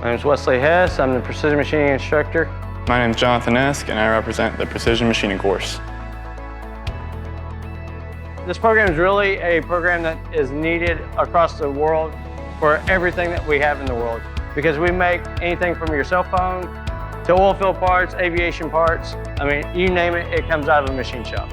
My name is Wesley Hess. I'm the precision machining instructor. My name is Jonathan Esk, and I represent the precision machining course. This program is really a program that is needed across the world for everything that we have in the world, because we make anything from your cell phone to oil field parts, aviation parts. I mean, you name it, it comes out of the machine shop.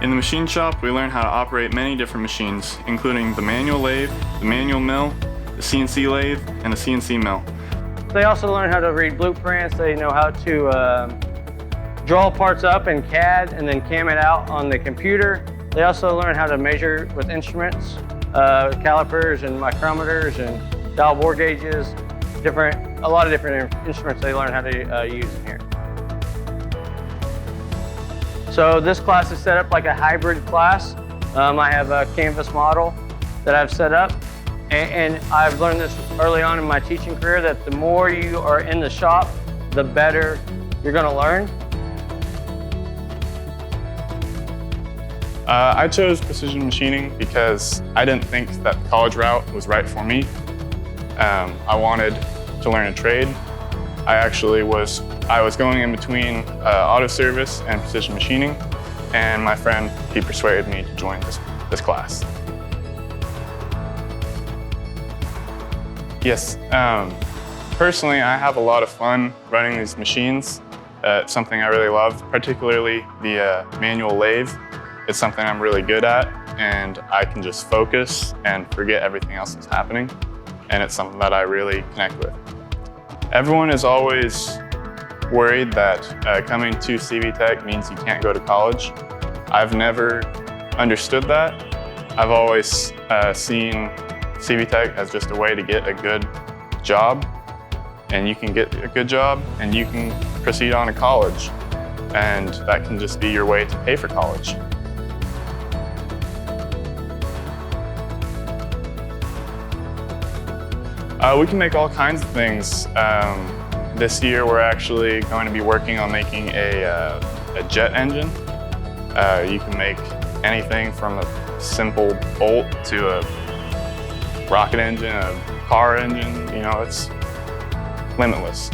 In the machine shop, we learn how to operate many different machines, including the manual lathe, the manual mill, the CNC lathe, and the CNC mill. They also learn how to read blueprints. They know how to draw parts up in CAD and then cam it out on the computer. They also learn how to measure with instruments, calipers and micrometers and dial bore gauges, a lot of different instruments they learn how to use in here. So this class is set up like a hybrid class. I have a canvas model that I've set up, and I've learned this early on in my teaching career that the more you are in the shop, the better you're going to learn. I chose precision machining because I didn't think that the college route was right for me. I wanted to learn a trade. I was going in between auto service and precision machining, and my friend, he persuaded me to join this class. Yes, personally, I have a lot of fun running these machines. It's something I really love, particularly the manual lathe. It's something I'm really good at, and I can just focus and forget everything else that's happening, and it's something that I really connect with. Everyone is always worried that coming to CV Tech means you can't go to college. I've never understood that. I've always seen CV Tech as just a way to get a good job, and you can get a good job and you can proceed on to college, and that can just be your way to pay for college. We can make all kinds of things. This year we're actually going to be working on making a jet engine. You can make anything from a simple bolt to a rocket engine, a car engine, you know, it's limitless.